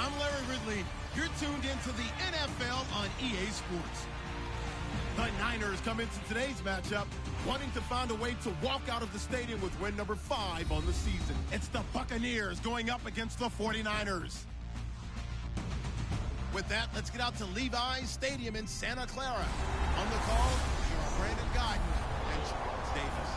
I'm Larry Ridley. You're tuned into the NFL on EA Sports. The Niners come into today's matchup wanting to find a way to walk out of the stadium with win number 5 on the season. It's the Buccaneers going up against the 49ers. With that, let's get out to Levi's Stadium in Santa Clara. On the call, Brandon Guyton and Charles Davis.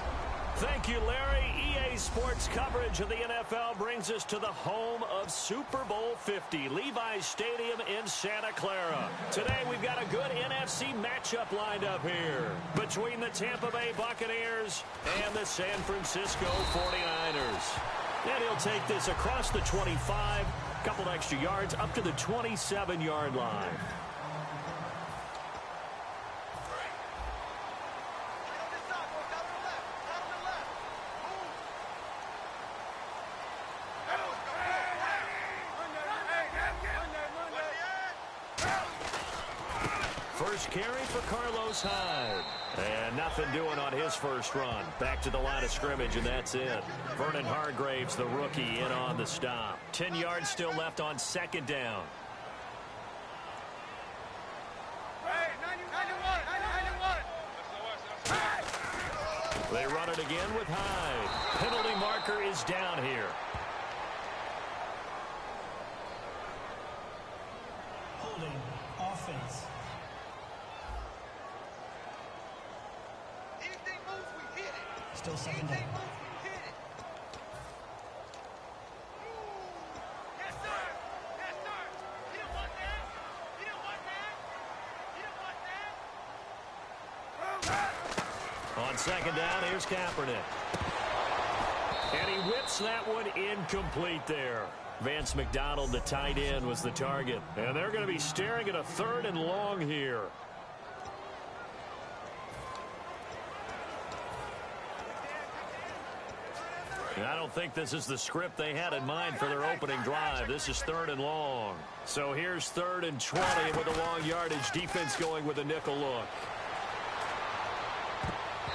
Thank you, Larry. EA Sports coverage of the NFL brings us to the home of Super Bowl 50, Levi's Stadium in Santa Clara. Today, we've got a good NFC matchup lined up here between the Tampa Bay Buccaneers and the San Francisco 49ers. And he'll take this across the 25, a couple extra yards up to the 27-yard line. First carry for Carlos Hyde. And nothing doing on his first run. Back to the line of scrimmage, and that's it. Vernon Hargreaves, the rookie, in on the stop. 10 yards still left on second down. They run it again with Hyde. Penalty marker is down here. Holding offense. Still second down. Yes, sir. Yes, sir. You don't want that. You don't want that. You don't want that. On second down, here's Kaepernick. And he whips that one incomplete there. Vance McDonald, the tight end, was the target. And they're going to be staring at a 3rd and long here. I don't think this is the script they had in mind for their opening drive. This is 3rd and long. So here's 3rd and 20 with a long yardage. Defense going with a nickel look.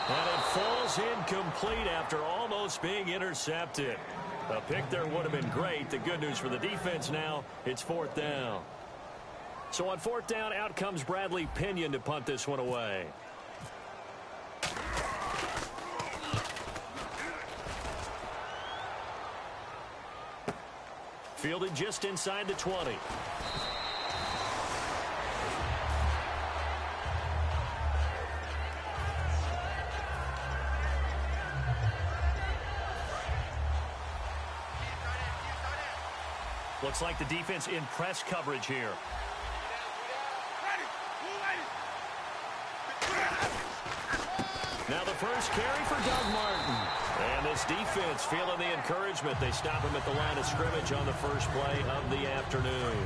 And it falls incomplete after almost being intercepted. A pick there would have been great. The good news for the defense now, it's 4th down. So on 4th down, out comes Bradley Pinion to punt this one away. Fielded just inside the 20. Looks like the defense in press coverage here. Now the first carry for Doug Martin. And this defense feeling the encouragement. They stop him at the line of scrimmage on the first play of the afternoon.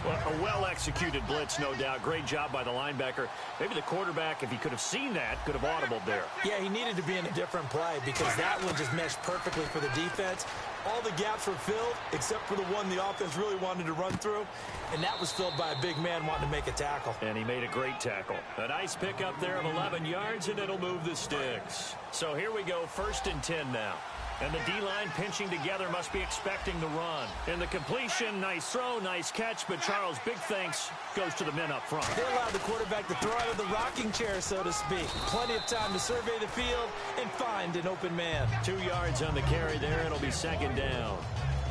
Well, a well-executed blitz, no doubt. Great job by the linebacker. Maybe the quarterback, if he could have seen that, could have audibled there. Yeah, he needed to be in a different play because that one just meshed perfectly for the defense. All the gaps were filled except for the one the offense really wanted to run through, and that was filled by a big man wanting to make a tackle. And he made a great tackle. A nice pickup there of 11 yards, and it'll move the sticks. So here we go, 1st and 10 now. And the D-line pinching together must be expecting the run. And the completion, nice throw, nice catch, but Charles, big thanks goes to the men up front. They allowed the quarterback to throw out of the rocking chair, so to speak. Plenty of time to survey the field and find an open man. 2 yards on the carry there. It'll be second down.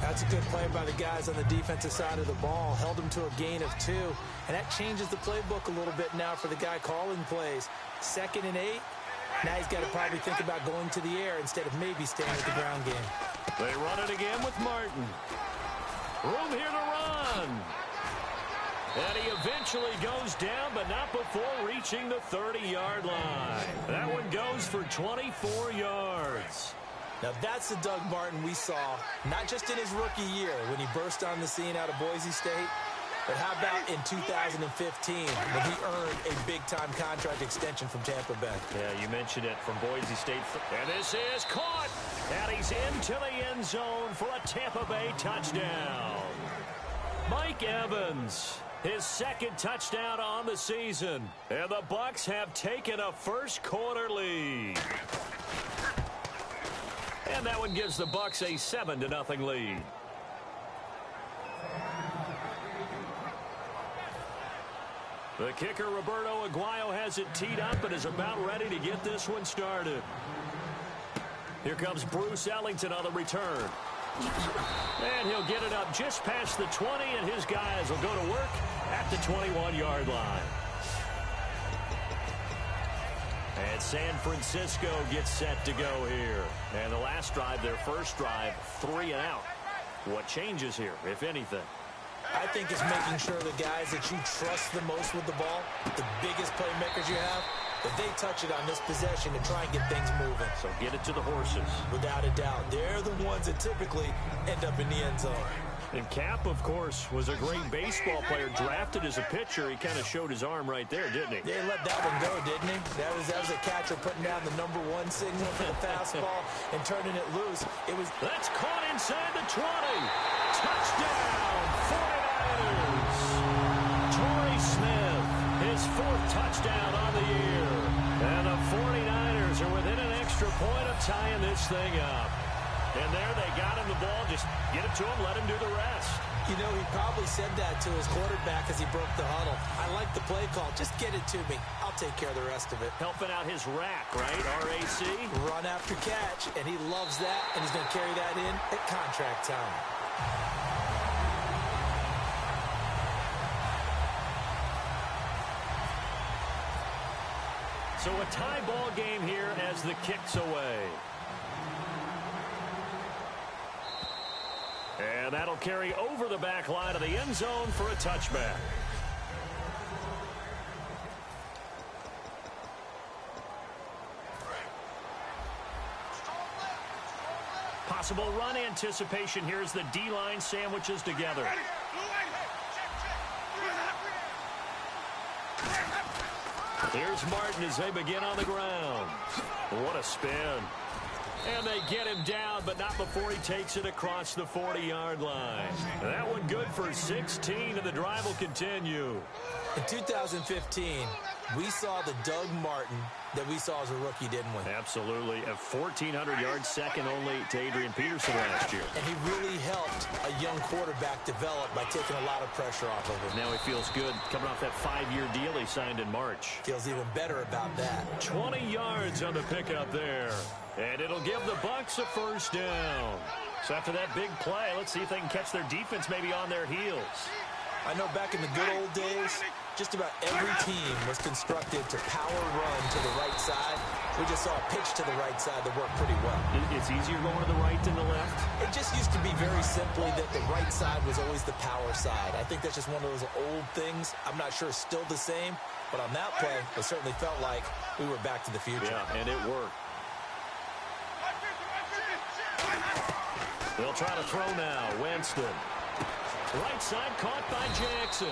That's a good play by the guys on the defensive side of the ball. Held them to a gain of 2. And that changes the playbook a little bit now for the guy calling plays. 2nd and 8. Now he's got to probably think about going to the air instead of maybe staying with the ground game. They run it again with Martin. Room here to run. And he eventually goes down, but not before reaching the 30-yard line. That one goes for 24 yards. Now that's the Doug Martin we saw, not just in his rookie year when he burst on the scene out of Boise State, but how about in 2015 when he earned a big-time contract extension from Tampa Bay? Yeah, you mentioned it, from Boise State. And this is caught. And he's into the end zone for a Tampa Bay touchdown. Mike Evans, his 2nd touchdown on the season. And the Bucs have taken a first-quarter lead. And that one gives the Bucs a 7-0 lead. The kicker, Roberto Aguayo, has it teed up and is about ready to get this one started. Here comes Bruce Ellington on the return. And he'll get it up just past the 20, and his guys will go to work at the 21-yard line. And San Francisco gets set to go here. And the last drive, their first drive, 3 and out. What changes here, if anything? I think it's making sure the guys that you trust the most with the ball, the biggest playmakers you have, that they touch it on this possession to try and get things moving. So get it to the horses. Without a doubt. They're the ones that typically end up in the end zone. And Cap, of course, was a great baseball player. Drafted as a pitcher, he kind of showed his arm right there, didn't he? Yeah, he let that one go, didn't he? That was a catcher putting down the #1 signal for the fastball and turning it loose. That's caught inside the 20. Touchdown, 49ers. Torrey Smith, his 4th touchdown on the year. And the 49ers are within an extra point of tying this thing up. And there they got him the ball. Just get it to him, let him do the rest. You know, he probably said that to his quarterback as he broke the huddle. I like the play call. Just get it to me. I'll take care of the rest of it. Helping out his rack, right? RAC. Run after catch, and he loves that, and he's going to carry that in at contract time. So a tie ball game here as the kick's away. And that'll carry over the back line of the end zone for a touchback. Possible run anticipation here as the D-line sandwiches together. Here's Martin as they begin on the ground. What a spin. And they get him down, but not before he takes it across the 40-yard line. That one good for 16, and the drive will continue. In 2015, we saw the Doug Martin that we saw as a rookie, didn't we? Absolutely. A 1,400 yards, second only to Adrian Peterson last year. And he really helped a young quarterback develop by taking a lot of pressure off of him. Now he feels good coming off that 5-year deal he signed in March. Feels even better about that. 20 yards on the pickup there. And it'll give the Bucs a first down. So after that big play, let's see if they can catch their defense maybe on their heels. I know back in the good old days, just about every team was constructed to power run to the right side. We just saw a pitch to the right side that worked pretty well. It's easier going to the right than the left? It just used to be very simply that the right side was always the power side. I think that's just one of those old things. I'm not sure it's still the same, but on that play, it certainly felt like we were back to the future. Yeah, and it worked. They'll try to throw now. Winston. Right side caught by Jackson.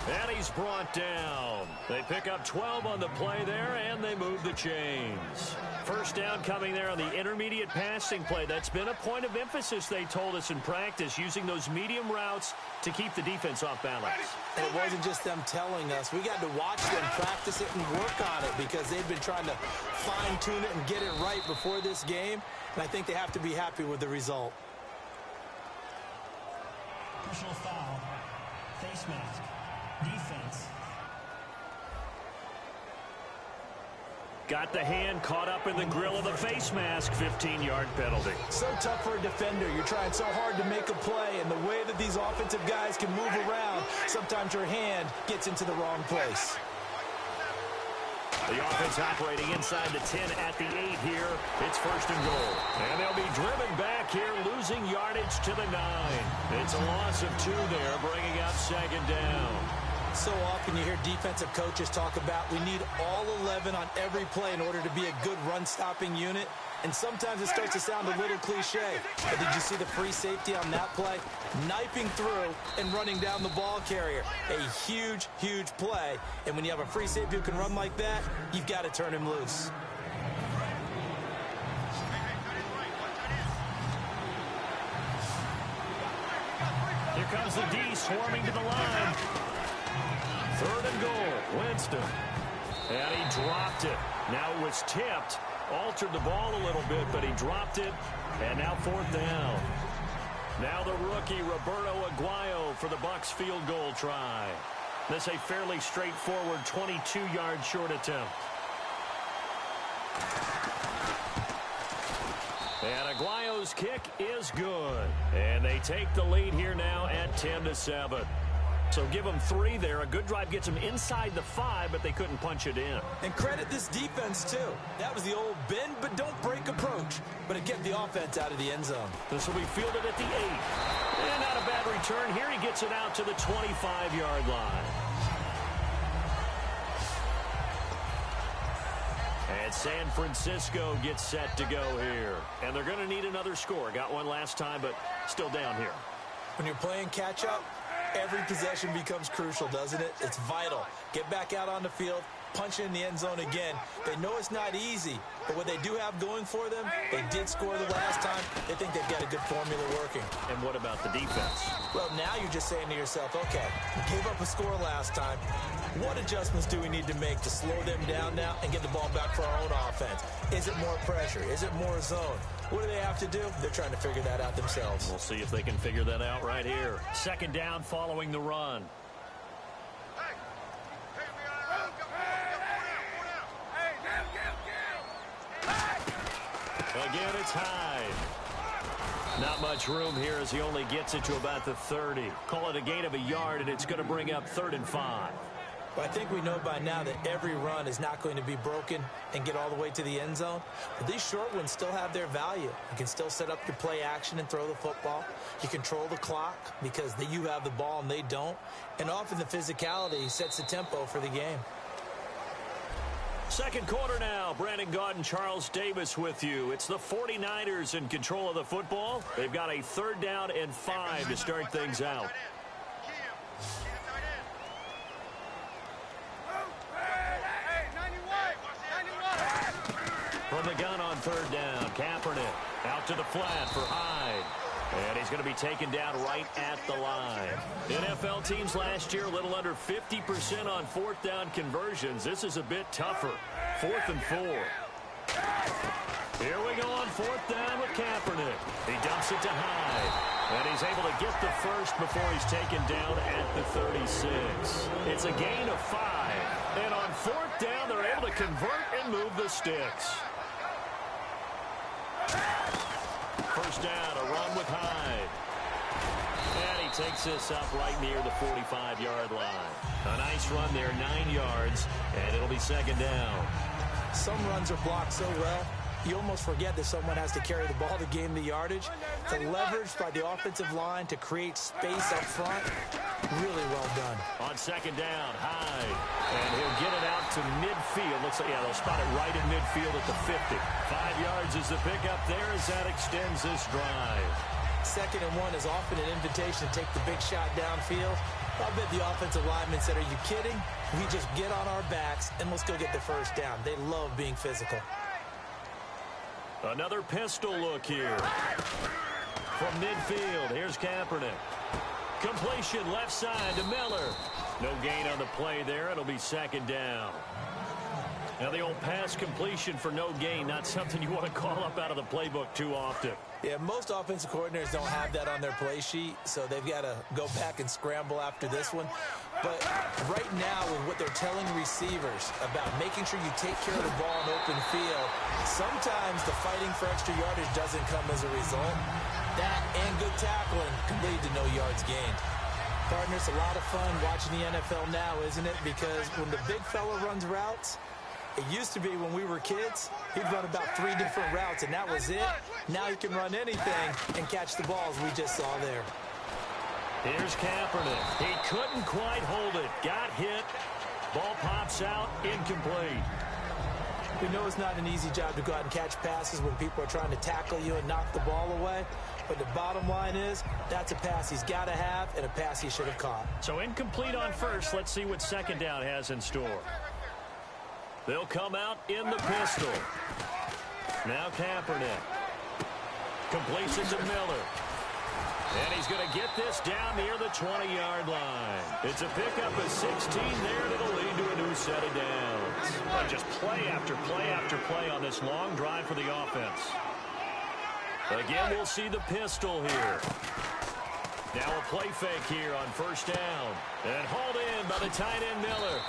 And he's brought down. They pick up 12 on the play there, and they move the chains. First down coming there on the intermediate passing play. That's been a point of emphasis, they told us in practice, using those medium routes to keep the defense off balance. And it wasn't just them telling us. We got to watch them practice it and work on it because they've been trying to fine-tune it and get it right before this game. And I think they have to be happy with the result. Personal foul, face mask, defense. Got the hand caught up in the grill of the face mask, 15-yard penalty. So tough for a defender. You're trying so hard to make a play, and the way that these offensive guys can move around, sometimes your hand gets into the wrong place. The offense operating inside the 10 at the 8 here. It's first and goal. And they'll be driven back here, losing yardage to the 9. It's a loss of 2 there, bringing up second down. So often you hear defensive coaches talk about we need all 11 on every play in order to be a good run-stopping unit. And sometimes it starts to sound a little cliche. But did you see the free safety on that play? Knifing through and running down the ball carrier. A huge, huge play. And when you have a free safety who can run like that, you've got to turn him loose. Here comes the D swarming to the line. Third and goal, Winston. And he dropped it. Now it was tipped. Altered the ball a little bit, but he dropped it. And now fourth down. Now the rookie, Roberto Aguayo, for the Bucs field goal try. This a fairly straightforward 22-yard short attempt. And Aguayo's kick is good. And they take the lead here now at 10-7. So give them 3 there. A good drive gets them inside the 5, but they couldn't punch it in. And credit this defense, too. That was the old bend but don't break approach. But it kept the offense out of the end zone. This will be fielded at the 8. And not a bad return. Here he gets it out to the 25-yard line. And San Francisco gets set to go here. And they're going to need another score. Got one last time, but still down here. When you're playing catch-up, every possession becomes crucial, doesn't it? It's vital. Get back out on the field, punch in the end zone again. They know it's not easy, but what they do have going for them, they did score the last time. They think they've got a good formula working. And what about the defense? Well, now you're just saying to yourself, okay, we gave up a score last time. What adjustments do we need to make to slow them down now and get the ball back for our own offense? Is it more pressure? Is it more zone? What do they have to do? They're trying to figure that out themselves. We'll see if they can figure that out right here. Second down following the run. Again, it's Hyde. Not much room here as he only gets it to about the 30. Call it a gain of a yard, and it's going to bring up 3rd and 5. Well, I think we know by now that every run is not going to be broken and get all the way to the end zone. But these short ones still have their value. You can still set up your play action and throw the football. You control the clock because you have the ball and they don't. And often the physicality sets the tempo for the game. Second quarter now. Brandon Gaudin, Charles Davis with you. It's the 49ers in control of the football. They've got a 3rd down and 5 to start things out. From the gun on 3rd down, Kaepernick out to the flat for Hyde. And he's going to be taken down right at the line. NFL teams last year a little under 50% on 4th down conversions. This is a bit tougher. 4th and 4. Here we go on 4th down with Kaepernick. He dumps it to Hyde. And he's able to get the first before he's taken down at the 36. It's a gain of 5. And on 4th down, they're able to convert and move the sticks. First down, a run with Hyde. And he takes this up right near the 45-yard line. A nice run there, 9 yards, and it'll be 2nd down. Some runs are blocked so well, you almost forget that someone has to carry the ball to gain the yardage. The leverage by the offensive line to create space up front, really well done. On 2nd down, Hyde. And he'll get it out to midfield. Looks like, yeah, they'll spot it right in midfield at the 50. 5 yards is the pickup there as that extends this drive. 2nd and 1 is often an invitation to take the big shot downfield. I'll bet the offensive lineman said, are you kidding? We just get on our backs and let's go get the first down. They love being physical. Another pistol look here. From midfield, here's Kaepernick. Completion left side to Miller. No gain on the play there. It'll be 2nd down. Now the old pass completion for no gain, not something you want to call up out of the playbook too often. Yeah, most offensive coordinators don't have that on their play sheet, so they've got to go back and scramble after this one. But right now, with what they're telling receivers about making sure you take care of the ball in open field, sometimes the fighting for extra yardage doesn't come as a result. That and good tackling can lead to no yards gained. Partner, it's a lot of fun watching the NFL now, isn't it? Because when the big fella runs routes, it used to be when we were kids, he'd run about 3 different routes, and that was it. Now he can run anything and catch the balls we just saw there. Here's Kaepernick. He couldn't quite hold it. Got hit. Ball pops out. Incomplete. We know it's not an easy job to go out and catch passes when people are trying to tackle you and knock the ball away. But the bottom line is, that's a pass he's got to have and a pass he should have caught. So incomplete on first. Let's see what 2nd down has in store. They'll come out in the pistol. Now Kaepernick. Completes it to Miller. And he's going to get this down near the 20-yard line. It's a pickup of 16 there, and it'll lead to a new set of downs. And just play after play after play on this long drive for the offense. Again, we'll see the pistol here. Now a play fake here on first down. And hauled in by the tight end Miller.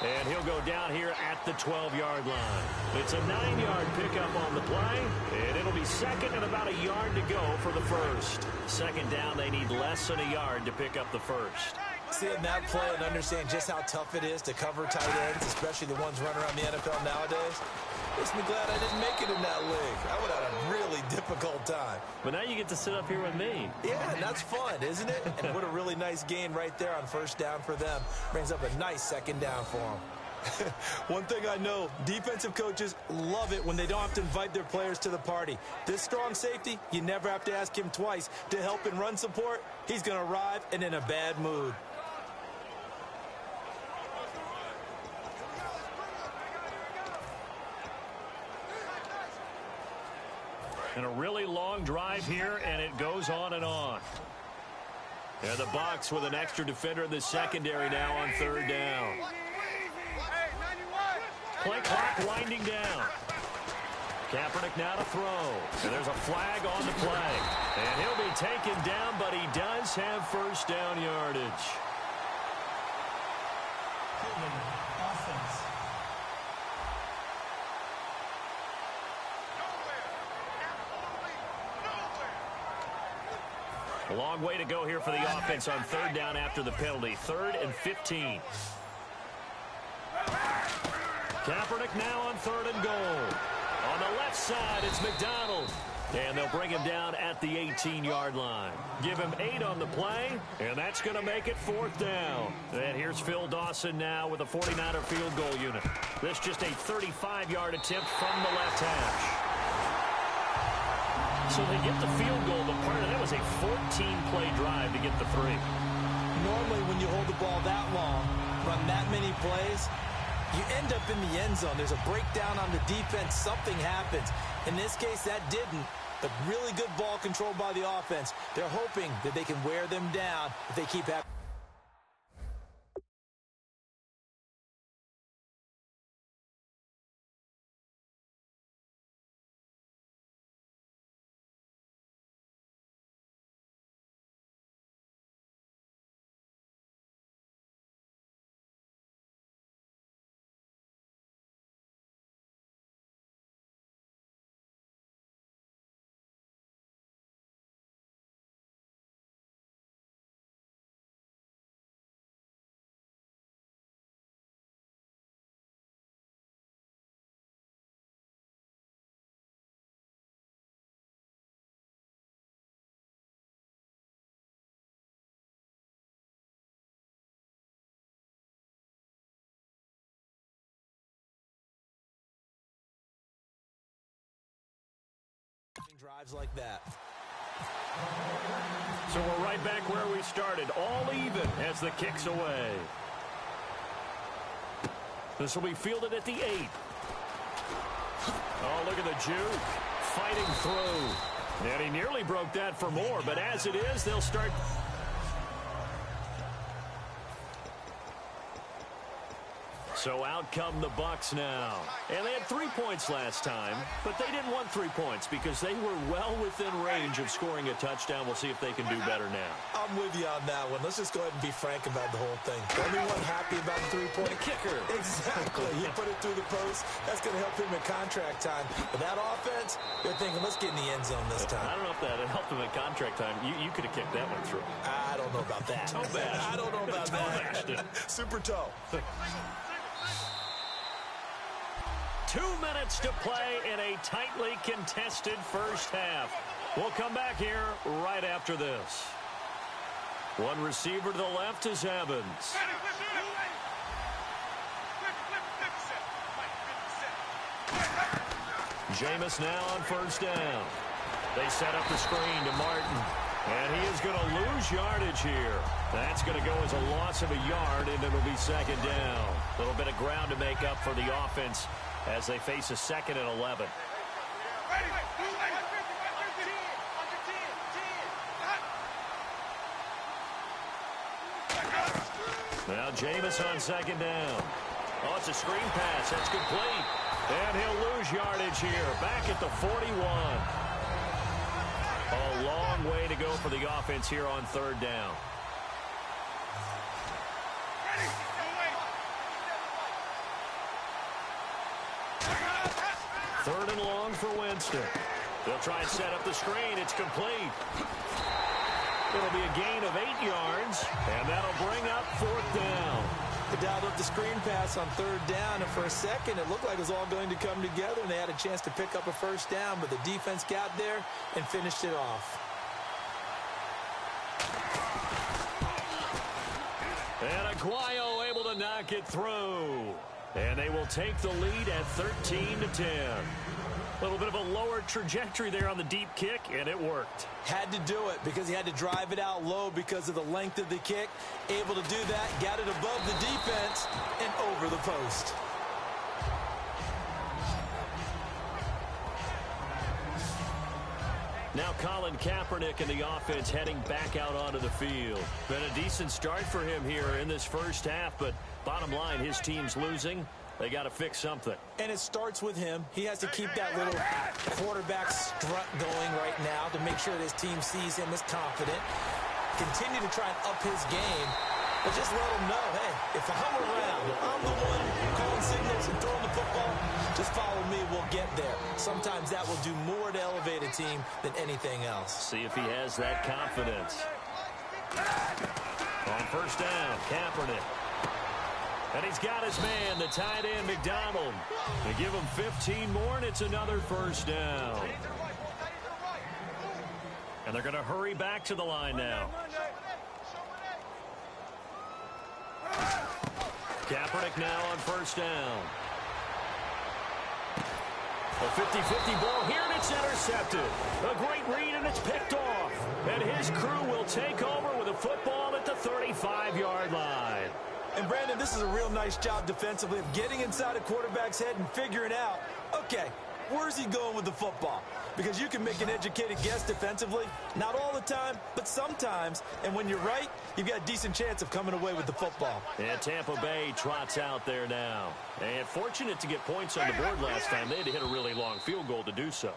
And he'll go down here at the 12-yard line. It's a 9-yard pickup on the play, and it'll be second and about a yard to go for the first. Second down, they need less than a yard to pick up the first. Seeing that play and understand just how tough it is to cover tight ends, especially the ones running around the NFL nowadays, makes me glad I didn't make it in that league. I would have had a really difficult time. But now you get to sit up here with me. Yeah, and that's fun, isn't it? And what a really nice gain right there on first down for them. Brings up a nice second down for them. One thing I know, defensive coaches love it when they don't have to invite their players to the party. This strong safety, you never have to ask him twice to help in run support. He's going to arrive and in a bad mood. And a really long drive here, and it goes on and on. And the Bucs with an extra defender in the secondary now on third down. Play clock winding down. Kaepernick now to throw. And there's a flag on the play. And he'll be taken down, but he does have first down yardage. Offense. A long way to go here for the offense on third down after the penalty. 3rd and 15. Kaepernick now on 3rd and goal. On the left side, it's McDonald. And they'll bring him down at the 18-yard line. Give him 8 on the play, and that's going to make it 4th down. And here's Phil Dawson now with a 49er field goal unit. This just a 35-yard attempt from the left hash. So they get the field goal, but part of that was a 14-play drive to get the 3. Normally when you hold the ball that long, run that many plays, you end up in the end zone. There's a breakdown on the defense. Something happens. In this case, that didn't. But really good ball control by the offense. They're hoping that they can wear them down if they keep having. Drives like that. So we're right back where we started, all even as the kick's away. This will be fielded at the 8. Oh, look at the juke. Fighting through. And he nearly broke that for more, but as it is, they'll start. So out come the Bucs now. And they had 3 points last time, but they didn't want 3 points because they were well within range of scoring a touchdown. We'll see if they can do better now. I'm with you on that one. Let's just go ahead and be frank about the whole thing. Everyone happy about the 3-point? The kicker. Exactly. He put it through the post. That's going to help him in contract time. But that offense, they're thinking, let's get in the end zone this time. I don't know if that helped him in contract time. You could have kicked that one through. I don't know about that. Toe bashed. I don't know about Toe bashed that. Super toe. 2 minutes to play in a tightly contested first half. We'll come back here right after this. One receiver to the left is Evans. Jameis now on first down. They set up the screen to Martin. And he is going to lose yardage here. That's going to go as a loss of a yard, and it'll be second down. A little bit of ground to make up for the offense as they face a 2nd and 11. Now Jameis on second down. Oh, it's a screen pass. That's complete. And he'll lose yardage here. Back at the 41. Oh, long way to go for the offense here on third down. Third and long for Winston. They'll try and set up the screen. It's complete. It'll be a gain of 8 yards, and that'll bring up fourth down. They dialed up the screen pass on third down, and for a second it looked like it was all going to come together, and they had a chance to pick up a first down, but the defense got there and finished it off. And Aguayo able to knock it through. And they will take the lead at 13-10. A little bit of a lower trajectory there on the deep kick, and it worked. Had to do it because he had to drive it out low because of the length of the kick. Able to do that, got it above the defense and over the post. Now Colin Kaepernick and the offense heading back out onto the field. Been a decent start for him here in this first half, but bottom line, his team's losing. They got to fix something. And it starts with him. He has to keep that little quarterback strut going right now to make sure that his team sees him as confident. Continue to try and up his game, but just let him know, hey, if I'm around, I'm the one calling signals and throwing the football, just follow me, we'll get there. Sometimes that will do more to elevate a team than anything else. See if he has that confidence. On first down, Kaepernick. And he's got his man, the tight end, McDonald. They give him 15 more, and it's another first down. And they're going to hurry back to the line now. Kaepernick now on first down. A 50-50 ball here, and it's intercepted. A great read, and it's picked off. And his crew will take over with a football at the 35-yard line. And, Brandon, this is a real nice job defensively of getting inside a quarterback's head and figuring out, okay, where's he going with the football? Because you can make an educated guess defensively. Not all the time, but sometimes. And when you're right, you've got a decent chance of coming away with the football. And Tampa Bay trots out there now. And fortunate to get points on the board last time. They had to hit a really long field goal to do so.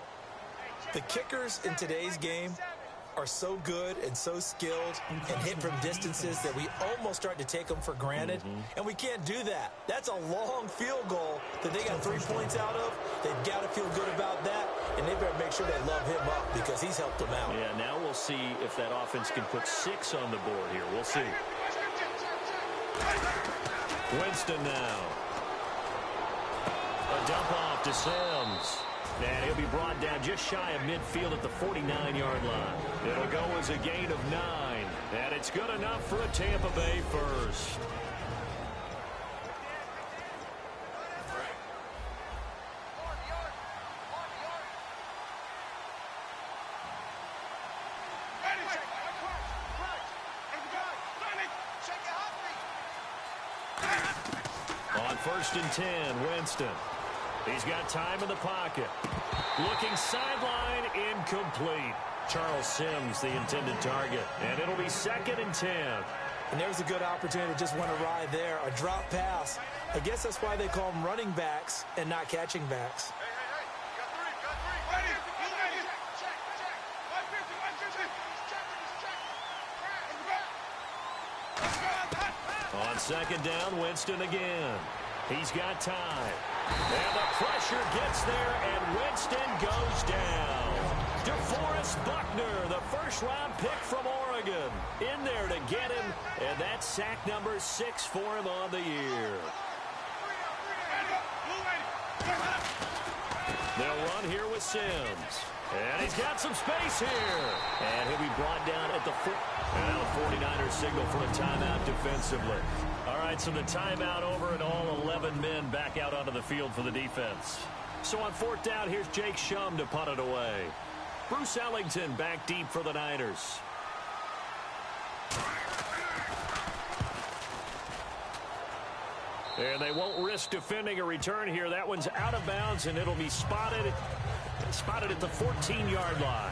The kickers in today's game are so good and so skilled and hit from distances that we almost start to take them for granted. And we can't do that. That's a long field goal that they got 3 points out of. They've got to feel good about that, and they better make sure they love him up because he's helped them out. Yeah, now we'll see if that offense can put 6 on the board here. We'll see. Winston now. A dump off to Sims. And he'll be brought down just shy of midfield at the 49-yard line. It'll go as a gain of 9. And it's good enough for a Tampa Bay first. On first and 10, Winston. He's got time in the pocket. Looking sideline, incomplete. Charles Sims, the intended target. And it'll be 2nd and 10. And there's a good opportunity that just went awry there. A drop pass. I guess that's why they call them running backs and not catching backs. On 2nd down, Winston again. He's got time. And the pressure gets there, and Winston goes down. DeForest Buckner, the first-round pick from Oregon, in there to get him, and that's sack number 6 for him on the year. They'll run here with Sims. And he's got some space here. And he'll be brought down at the foot. And now the 49ers signal for a timeout defensively. All right, so the timeout over and all 11 men back out onto the field for the defense. So on 4th down, here's Jake Shum to punt it away. Bruce Ellington back deep for the Niners. And they won't risk defending a return here. That one's out of bounds, and it'll be spotted at the 14-yard line.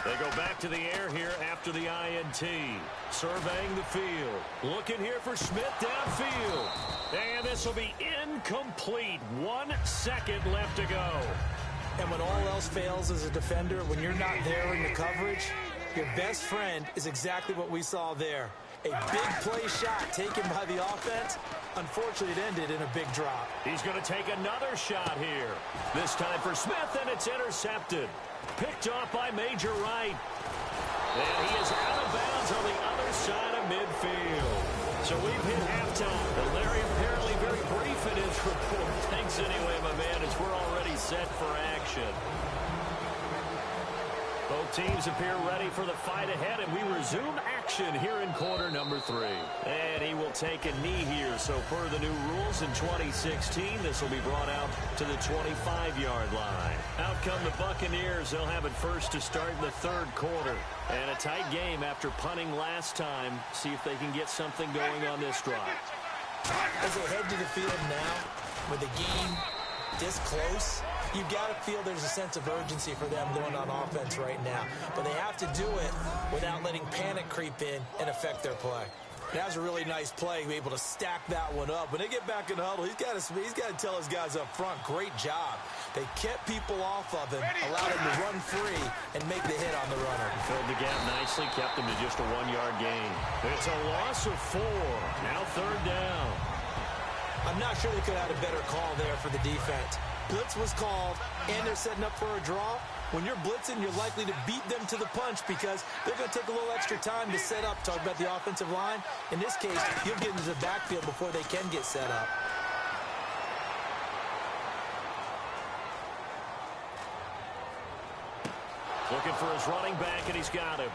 They go back to the air here after the INT. Surveying the field. Looking here for Smith downfield. And this will be incomplete. 1 second left to go. And when all else fails as a defender, when you're not there in the coverage, your best friend is exactly what we saw there. A big play shot taken by the offense. Unfortunately, it ended in a big drop. He's going to take another shot here. This time for Smith, and it's intercepted. Picked off by Major Wright. And he is out of bounds on the other side of midfield. So we've hit halftime. But Larry apparently very brief in his report. Thanks anyway, my man, as we're already set for action. Both teams appear ready for the fight ahead, and we resume action here in quarter number 3. And he will take a knee here. So per the new rules in 2016, this will be brought out to the 25-yard line. Out come the Buccaneers. They'll have it first to start in the third quarter. And a tight game after punting last time. See if they can get something going on this drive. As they head to the field now, with the game this close, you've got to feel there's a sense of urgency for them going on offense right now. But they have to do it without letting panic creep in and affect their play. That was a really nice play, be able to stack that one up. When they get back in the huddle, he's got to tell his guys up front, great job. They kept people off of him, allowed him to run free, and make the hit on the runner. Filled the gap nicely, kept him to just a 1-yard gain. It's a loss of 4. Now third down. I'm not sure they could have had a better call there for the defense. Blitz was called, and they're setting up for a draw. When you're blitzing, you're likely to beat them to the punch because they're going to take a little extra time to set up. Talk about the offensive line. In this case, you'll get into the backfield before they can get set up. Looking for his running back, and he's got him.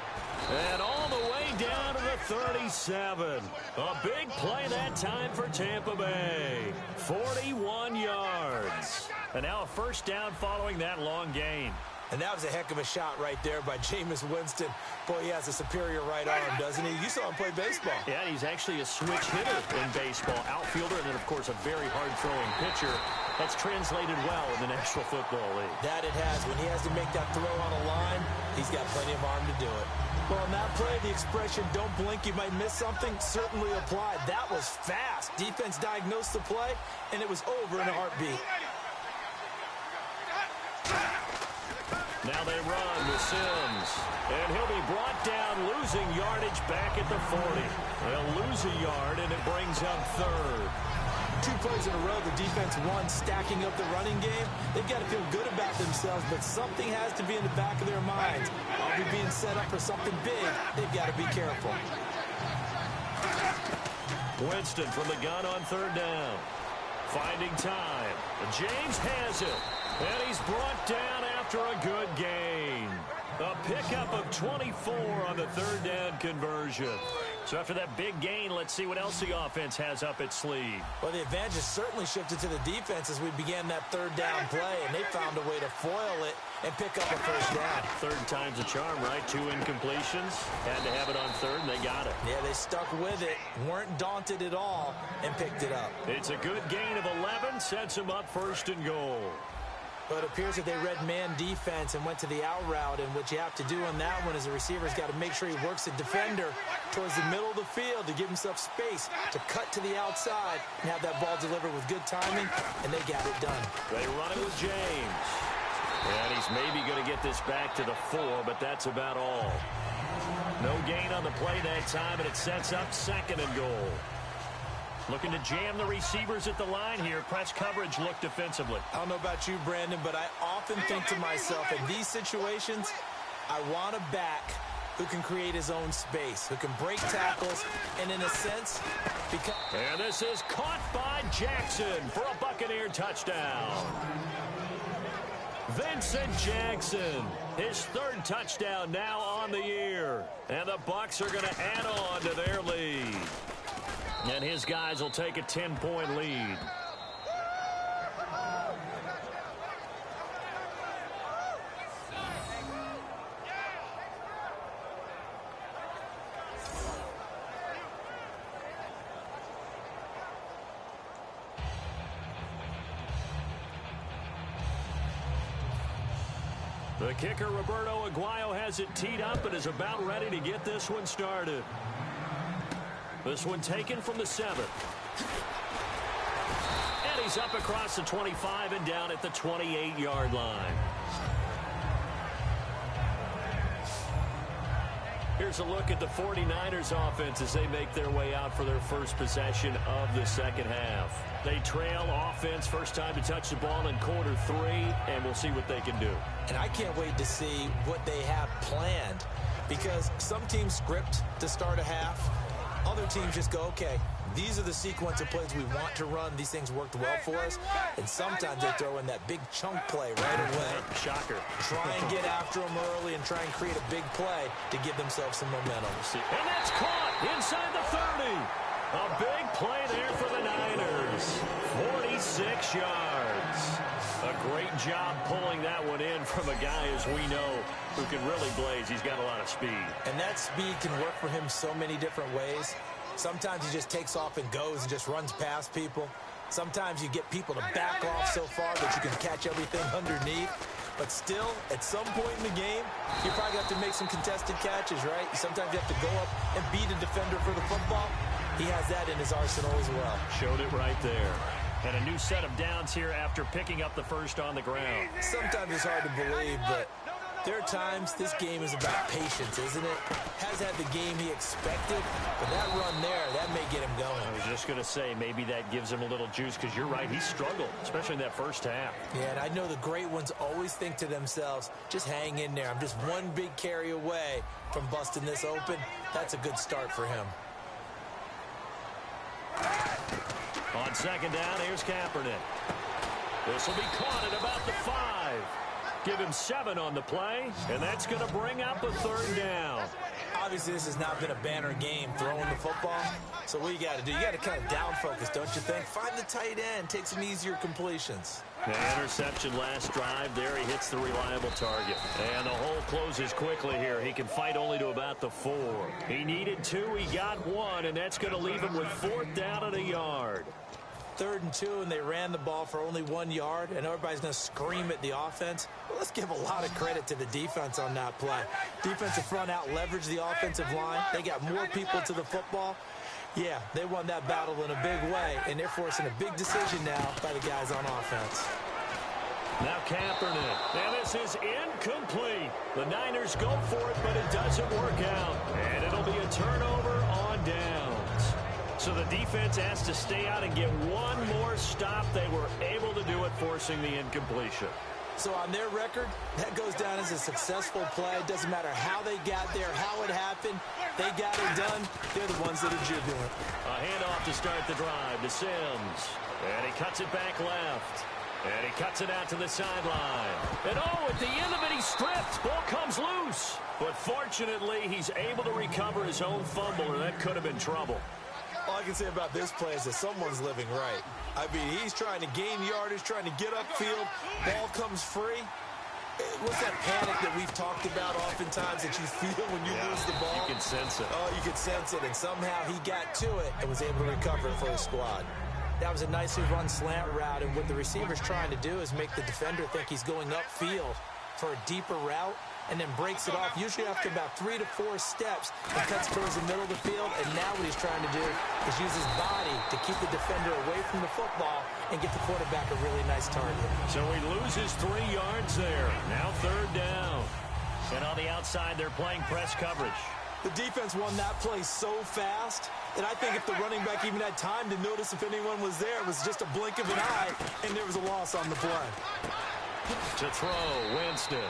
And all the way down to the 37. A big play that time for Tampa Bay. 41 yards. And now a first down following that long gain. And that was a heck of a shot right there by Jameis Winston. Boy, he has a superior right arm, doesn't he? You saw him play baseball. Yeah, he's actually a switch hitter in baseball. Outfielder, and then, of course, a very hard-throwing pitcher. That's translated well in the National Football League. That it has. When he has to make that throw on a line, he's got plenty of arm to do it. Well, on that play, the expression, don't blink, you might miss something, certainly applied. That was fast. Defense diagnosed the play, and it was over in a heartbeat. Now they run with Sims. And he'll be brought down, losing yardage back at the 40. They'll lose a yard, and it brings up third. 2 plays in a row, the defense won, stacking up the running game. They've got to feel good about themselves, but something has to be in the back of their minds. I'll be being set up for something big. They've got to be careful. Winston from the gun on third down. Finding time. James has it. And he's brought down after a good gain. A pickup of 24 on the third down conversion. So after that big gain, let's see what else the offense has up its sleeve. Well, the advantage has certainly shifted to the defense as we began that third down play, and they found a way to foil it and pick up a first down. Third time's a charm, right? 2 incompletions. Had to have it on third, and they got it. Yeah, they stuck with it, weren't daunted at all, and picked it up. It's a good gain of 11, sets them up first and goal. But it appears that they read man defense and went to the out route, and what you have to do on that one is the receiver's got to make sure he works the defender towards the middle of the field to give himself space to cut to the outside and have that ball delivered with good timing, and they got it done. They run it with James. And he's maybe going to get this back to the 4, but that's about all. No gain on the play that time, and it sets up second and goal. Looking to jam the receivers at the line here. Press coverage look defensively. I don't know about you, Brandon, but I often think to myself, in these situations, I want a back who can create his own space, who can break tackles, and in a sense, because... And this is caught by Jackson for a Buccaneer touchdown. Vincent Jackson, his third touchdown now on the year. And the Bucs are going to add on to their lead. And his guys will take a 10-point lead. The kicker, Roberto Aguayo, has it teed up and is about ready to get this one started. This one taken from the 7. And he's up across the 25 and down at the 28-yard line. Here's a look at the 49ers offense as they make their way out for their first possession of the second half. They trail offense, first time to touch the ball in quarter 3, and we'll see what they can do. And I can't wait to see what they have planned, because some teams script to start a half. Other teams just go, okay, these are the sequence of plays we want to run. These things worked well for us. And sometimes they throw in that big chunk play right away. Shocker. Try and get after them early and try and create a big play to give themselves some momentum. And that's caught inside the 30. A big play there for the Niners. 46 yards. A great job pulling that one in from a guy, as we know, who can really blaze. He's got a lot of speed. And that speed can work for him so many different ways. Sometimes he just takes off and goes and just runs past people. Sometimes you get people to back off so far that you can catch everything underneath. But still, at some point in the game, you probably have to make some contested catches, right? Sometimes you have to go up and beat a defender for the football. He has that in his arsenal as well. Showed it right there. And a new set of downs here after picking up the first on the ground. Sometimes it's hard to believe, but there are times this game is about patience, isn't it? Has had the game he expected, but that run there, that may get him going. I was just going to say, maybe that gives him a little juice, because you're right, he struggled, especially in that first half. Yeah, and I know the great ones always think to themselves, just hang in there. I'm just one big carry away from busting this open. That's a good start for him. On second down, here's Kaepernick. This will be caught at about the 5. Give him 7 on the play, and that's going to bring up a third down. Obviously, this has not been a banner game throwing the football. So what you got to do, you got to kind of down focus, don't you think? Find the tight end, take some easier completions. The interception last drive. There he hits the reliable target. And the hole closes quickly here. He can fight only to about the 4. He needed 2. He got 1, and that's going to leave him with 4th down and a yard. 3rd and 2, and they ran the ball for only 1 yard, and everybody's going to scream at the offense. Well, let's give a lot of credit to the defense on that play. Defensive front out leveraged the offensive line. They got more people to the football. Yeah, they won that battle in a big way, and they're forcing a big decision now by the guys on offense. Now Kaepernick. And this is incomplete. The Niners go for it, but it doesn't work out. And it'll be a turnover on downs. So the defense has to stay out and get one more stop. They were able to do it, forcing the incompletion. So on their record, that goes down as a successful play. It doesn't matter how they got there, how it happened. They got it done. They're the ones that are jubilant. A handoff to start the drive to Sims. And he cuts it back left. And he cuts it out to the sideline. And oh, at the end of it, he stripped. Ball comes loose. But fortunately, he's able to recover his own fumble, or that could have been trouble. All I can say about this play is that someone's living right. I mean, he's trying to gain yardage, trying to get upfield. Ball comes free. What's that panic that we've talked about oftentimes that you feel when you lose the ball? You can sense it. Oh, you can sense it. And somehow he got to it and was able to recover it for his squad. That was a nicely run slant route. And what the receiver's trying to do is make the defender think he's going upfield for a deeper route, and then breaks it off, usually after about 3 to 4 steps, and cuts towards the middle of the field. And now what he's trying to do is use his body to keep the defender away from the football and get the quarterback a really nice target. So he loses 3 yards there. Now 3rd down. And on the outside, they're playing press coverage. The defense won that play so fast that I think if the running back even had time to notice if anyone was there, it was just a blink of an eye, and there was a loss on the play. To throw, Winston.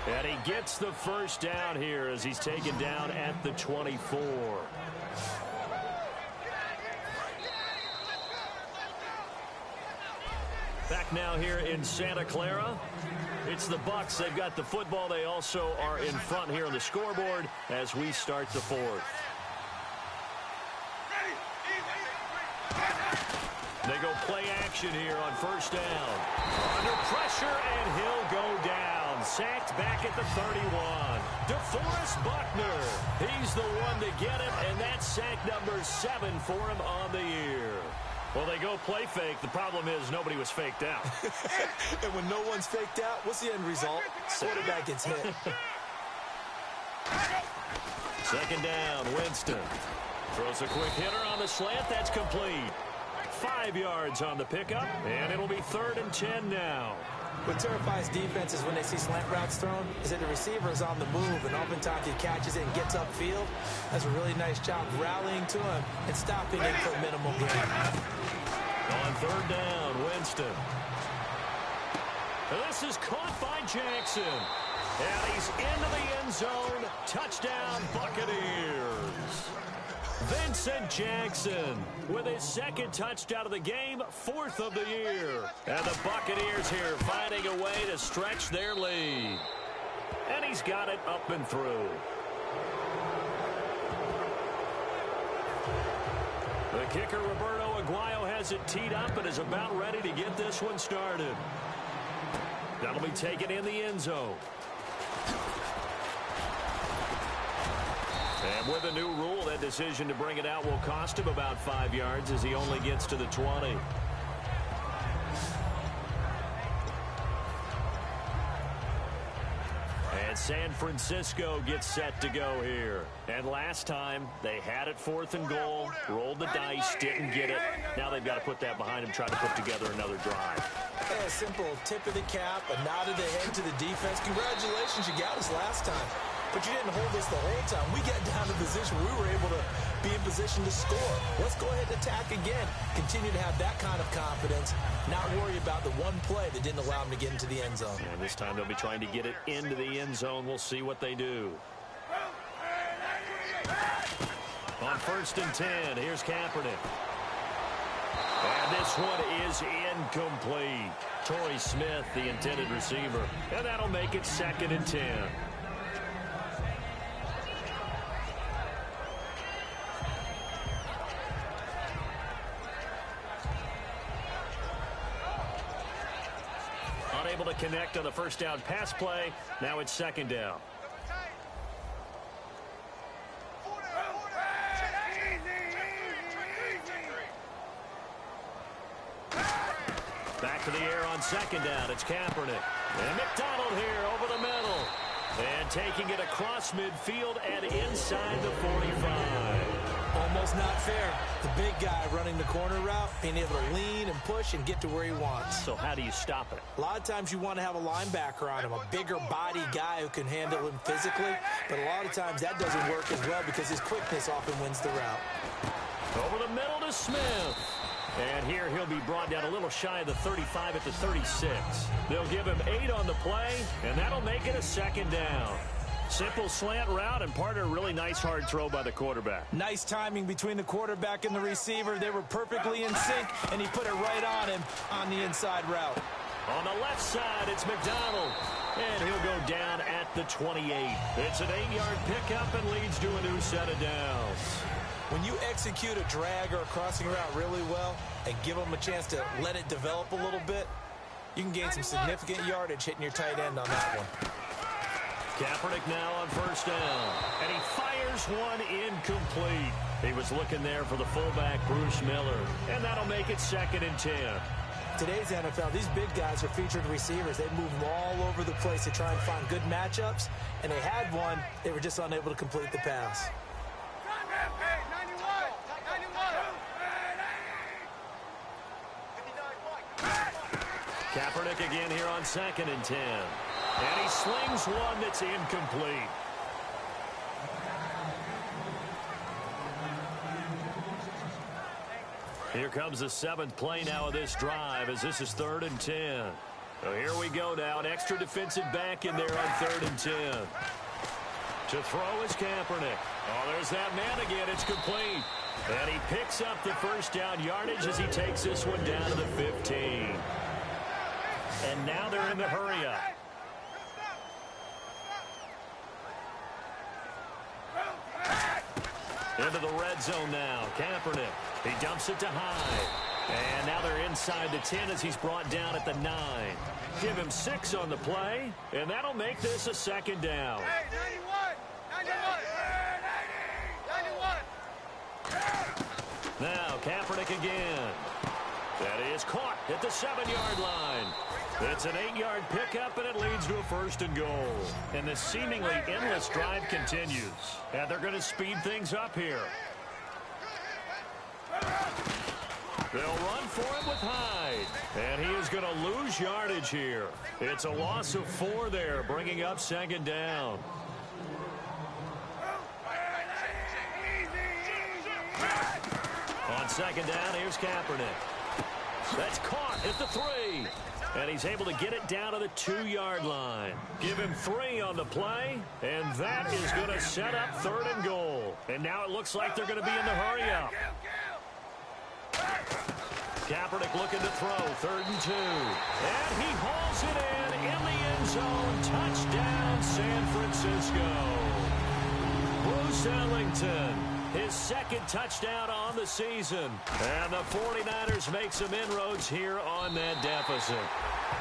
And he gets the first down here as he's taken down at the 24. Back now here in Santa Clara. It's the Bucs. They've got the football. They also are in front here on the scoreboard as we start the 4th. They go play action here on 1st down. Under pressure, and he'll go down. Sacked back at the 31. DeForest Buckner. He's the one to get him, and that's sack number 7 for him on the year. Well, they go play fake. The problem is nobody was faked out. And when no one's faked out, what's the end result? Quarterback gets hit. Second down, Winston. Throws a quick hitter on the slant. That's complete. 5 yards on the pickup, and it'll be 3rd and 10 now. What terrifies defenses when they see slant routes thrown is that the receiver is on the move, and oftentimes he catches it and gets upfield. Does a really nice job rallying to him and stopping him for a minimal gain. On 3rd down, Winston. This is caught by Jackson. And he's into the end zone. Touchdown, Buccaneers. Vincent Jackson with his 2nd touchdown of the game, 4th of the year. And the Buccaneers here finding a way to stretch their lead. And he's got it up and through. The kicker, Roberto Aguayo, has it teed up and is about ready to get this one started. That'll be taken in the end zone. And with a new rule, that decision to bring it out will cost him about 5 yards as he only gets to the 20. And San Francisco gets set to go here. And last time, they had it 4th and goal, rolled the dice, didn't get it. Now they've got to put that behind them, try to put together another drive. A simple tip of the cap, a nod of the head to the defense. Congratulations, you got us last time. But you didn't hold us the whole time. We got down to position where we were able to be in position to score. Let's go ahead and attack again. Continue to have that kind of confidence. Not worry about the one play that didn't allow them to get into the end zone. And this time they'll be trying to get it into the end zone. We'll see what they do. On 1st and 10, here's Kaepernick. And this one is incomplete. Torrey Smith, the intended receiver. And that'll make it 2nd and 10. Unable to connect on the 1st down pass play. Now it's 2nd down. Back to the air on 2nd down. It's Kaepernick. And McDonald here over the middle. And taking it across midfield and inside the 45. Almost not fair. The big guy running the corner route, being able to lean and push and get to where he wants. So how do you stop it? A lot of times you want to have a linebacker on him, a bigger body guy who can handle him physically. But a lot of times that doesn't work as well because his quickness often wins the route. Over the middle to Smith. And here he'll be brought down a little shy of the 35 at the 36. They'll give him 8 on the play, and that'll make it a 2nd down. Simple slant route and part of a really nice hard throw by the quarterback. Nice timing between the quarterback and the receiver. They were perfectly in sync, and he put it right on him on the inside route. On the left side, it's McDonald. And he'll go down at the 28. It's an 8-yard pickup and leads to a new set of downs. When you execute a drag or a crossing route really well and give them a chance to let it develop a little bit, you can gain some significant yardage hitting your tight end on that one. Kaepernick now on 1st down. And he fires one incomplete. He was looking there for the fullback, Bruce Miller. And that'll make it 2nd and 10. Today's NFL, these big guys are featured receivers. They move them all over the place to try and find good matchups. And they had one. They were just unable to complete the pass. Kaepernick again here on 2nd and 10. And he slings one that's incomplete. Here comes the 7th play now of this drive as this is 3rd and 10. So here we go now. An extra defensive back in there on 3rd and 10. To throw is Kaepernick. Oh, there's that man again. It's complete. And he picks up the 1st down yardage as he takes this one down to the 15. And now they're in the hurry-up. Into the red zone now. Kaepernick. He dumps it to high. And now they're inside the 10 as he's brought down at the 9. Give him 6 on the play, and that'll make this a 2nd down. Hey, 91. Now Kaepernick again. That is caught at the 7-yard line. It's an 8-yard pickup, and it leads to a 1st and goal. And the seemingly endless drive continues. And they're going to speed things up here. They'll run for it with Hyde. And he is going to lose yardage here. It's a loss of 4 there, bringing up 2nd down. On 2nd down, here's Kaepernick. That's caught at the 3. And he's able to get it down to the 2-yard line. Give him 3 on the play, and that is going to set up 3rd and goal. And now it looks like they're going to be in the hurry-up. Kaepernick looking to throw, 3rd and 2. And he hauls it in the end zone. Touchdown, San Francisco. Bruce Ellington, his 2nd touchdown on the season. And the 49ers make some inroads here on that deficit.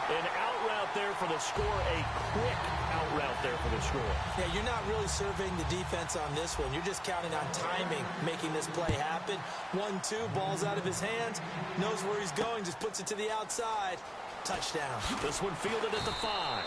An out route there for the score, a quick out route there for the score. Yeah, you're not really surveying the defense on this one. You're just counting on timing, making this play happen. 1-2, ball's out of his hands, knows where he's going, just puts it to the outside. Touchdown. This one fielded at the 5.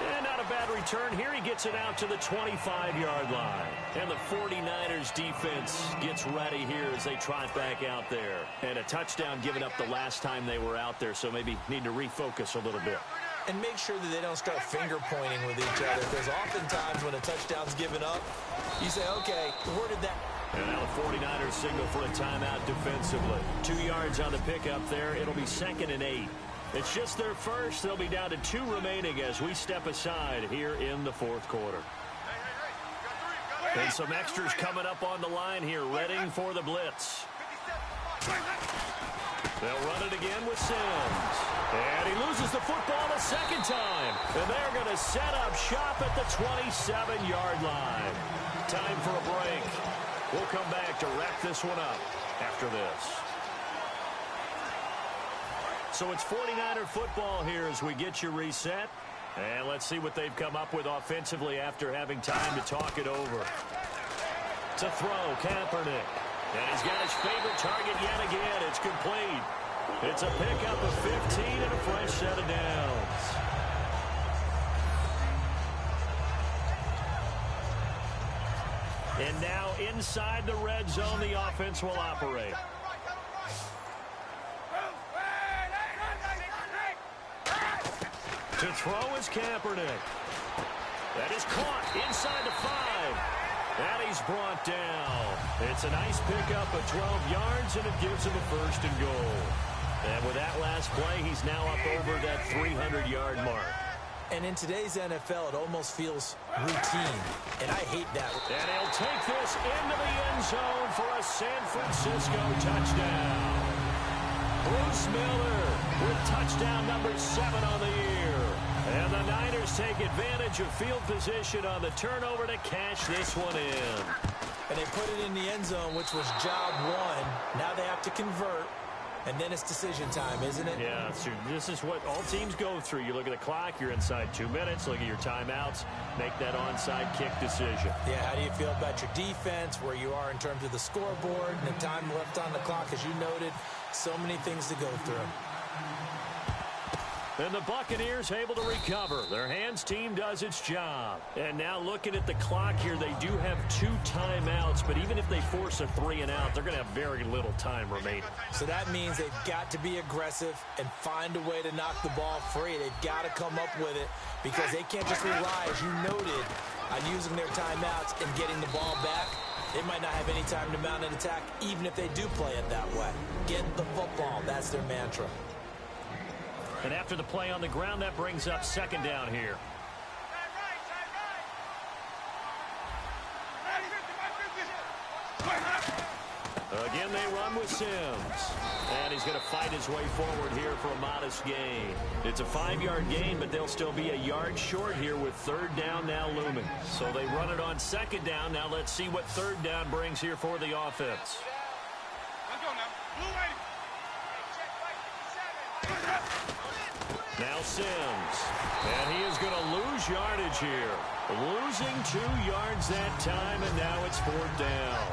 And not a bad return here. He gets it out to the 25-yard line. And the 49ers defense gets ready here as they trot back out there. And a touchdown given up the last time they were out there, so maybe need to refocus a little bit. And make sure that they don't start finger pointing with each other, because oftentimes when a touchdown's given up, you say, okay, where did that... And now the 49ers signal for a timeout defensively. 2 yards on the pickup there. It'll be 2nd and 8. It's just their first. They'll be down to 2 remaining as we step aside here in the 4th quarter. And some extras coming up on the line here, readying for the blitz. They'll run it again with Sims. And he loses the football a 2nd time. And they're going to set up shop at the 27-yard line. Time for a break. We'll come back to wrap this one up after this. So it's 49er football here as we get you reset. And let's see what they've come up with offensively after having time to talk it over. To throw, Kaepernick. And he's got his favorite target yet again. It's complete. It's a pickup of 15 and a fresh set of downs. And now inside the red zone, the offense will operate. To throw is Kaepernick. That is caught inside the 5. And he's brought down. It's a nice pickup of 12 yards, and it gives him a 1st and goal. And with that last play, he's now up over that 300-yard mark. And in today's NFL, it almost feels routine. And I hate that. And he'll take this into the end zone for a San Francisco touchdown. Bruce Miller with touchdown number 7 on the year. And the Niners take advantage of field position on the turnover to cash this one in. And they put it in the end zone, which was job 1. Now they have to convert. And then it's decision time, isn't it? Yeah, so this is what all teams go through. You look at the clock, you're inside 2 minutes, look at your timeouts, make that onside kick decision. Yeah, how do you feel about your defense, where you are in terms of the scoreboard, and the time left on the clock, as you noted, so many things to go through. And the Buccaneers able to recover. Their hands team does its job. And now looking at the clock here, they do have 2 timeouts, but even if they force a 3 and out, they're going to have very little time remaining. So that means they've got to be aggressive and find a way to knock the ball free. They've got to come up with it, because they can't just rely, as you noted, on using their timeouts and getting the ball back. They might not have any time to mount an attack, even if they do play it that way. Get the football. That's their mantra. And after the play on the ground, that brings up 2nd down here. Again, they run with Sims. And he's going to fight his way forward here for a modest gain. It's a 5-yard gain, but they'll still be a yard short here with 3rd down now looming. So they run it on 2nd down. Now let's see what 3rd down brings here for the offense. Now Sims. And he is going to lose yardage here. Losing 2 yards that time, and now it's 4th down.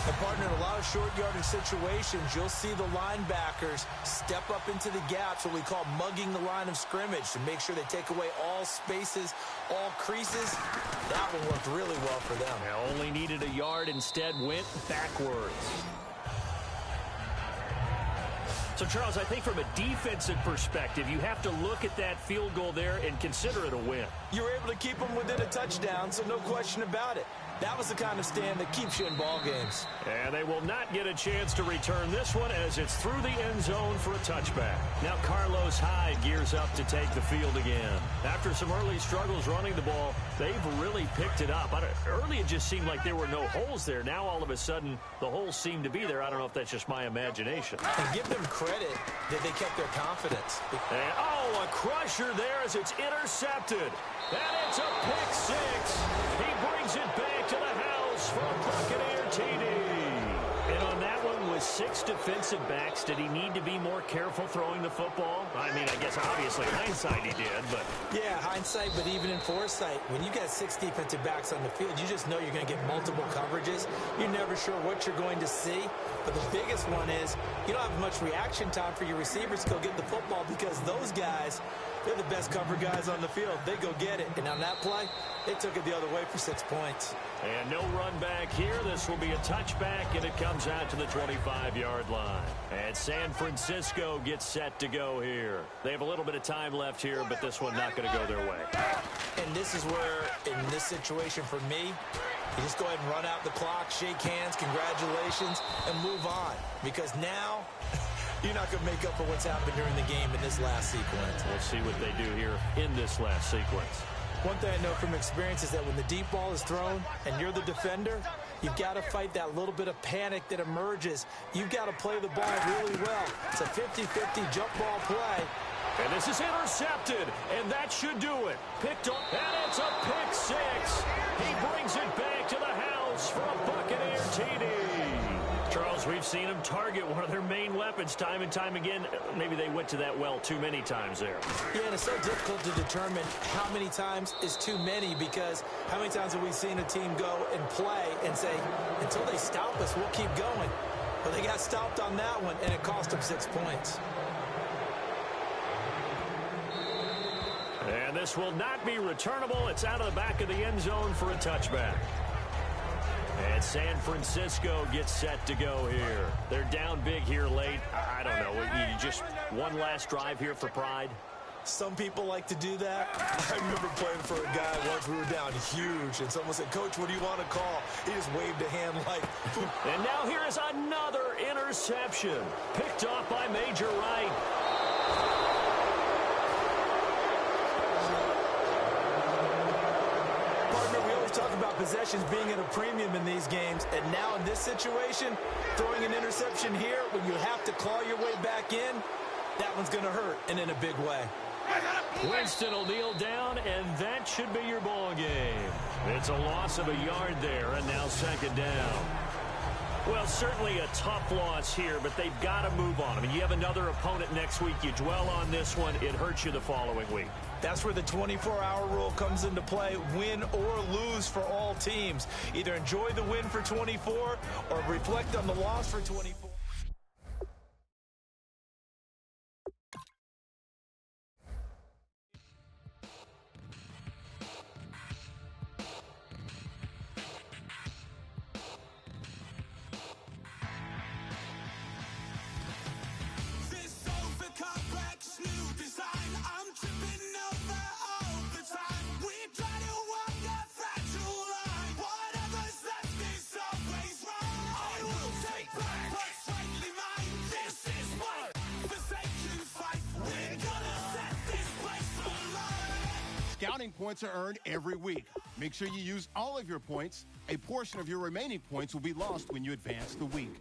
And, partner, in a lot of short yardage situations, you'll see the linebackers step up into the gaps, what we call mugging the line of scrimmage, to make sure they take away all spaces, all creases. That one worked really well for them. They only needed a yard, instead went backwards. So, Charles, I think from a defensive perspective, you have to look at that field goal there and consider it a win. You were able to keep them within a touchdown, so no question about it. That was the kind of stand that keeps you in ball games. And they will not get a chance to return this one as it's through the end zone for a touchback. Now Carlos Hyde gears up to take the field again. After some early struggles running the ball, they've really picked it up. Early it just seemed like there were no holes there. Now all of a sudden the holes seem to be there. I don't know if that's just my imagination. And give them credit that they kept their confidence. And, oh, a crusher there as it's intercepted. And it's a pick six. He brings it back to the house for a Buccaneer TD. And on that one, with 6 defensive backs, did he need to be more careful throwing the football? I mean, I guess obviously hindsight he did, but... Yeah, hindsight, but even in foresight, when you got 6 defensive backs on the field, you just know you're going to get multiple coverages. You're never sure what you're going to see. But the biggest one is you don't have much reaction time for your receivers to go get the football because those guys, they're the best cover guys on the field. They go get it. And on that play, they took it the other way for 6 points. And no run back here. This will be a touchback, and it comes out to the 25-yard line. And San Francisco gets set to go here. They have a little bit of time left here, but this one not going to go their way. And this is where, in this situation for me, you just go ahead and run out the clock, shake hands, congratulations, and move on. Because now, you're not going to make up for what's happened during the game in this last sequence. We'll see what they do here in this last sequence. One thing I know from experience is that when the deep ball is thrown and you're the defender, you've got to fight that little bit of panic that emerges. You've got to play the ball really well. It's a 50-50 jump ball play. And this is intercepted, and that should do it. Picked up, and it's a pick six. He brings it back to the house for a Buccaneer TD. Charles, we've seen them target one of their main weapons time and time again. Maybe they went to that well too many times there. Yeah, and it's so difficult to determine how many times is too many because how many times have we seen a team go and play and say, until they stop us, we'll keep going. But they got stopped on that one, and it cost them 6 points. And this will not be returnable. It's out of the back of the end zone for a touchback. And San Francisco gets set to go here. They're down big here late. I don't know. You just one last drive here for pride? Some people like to do that. I remember playing for a guy once. We were down huge, and someone said, "Coach, what do you want to call?" He just waved a hand like... And now here is another interception. Picked off by Major Wright. Talk about possessions being at a premium in these games, and now in this situation, throwing an interception here when you have to claw your way back in, that one's going to hurt, and in a big way. Winston will kneel down, and that should be your ball game. It's a loss of a yard there, and now second down. Well, certainly a tough loss here, but they've got to move on. I mean, you have another opponent next week. You dwell on this one, it hurts you the following week. That's where the 24-hour rule comes into play, win or lose for all teams. Either enjoy the win for 24 or reflect on the loss for 24. Scouting points are earned every week. Make sure you use all of your points. A portion of your remaining points will be lost when you advance the week.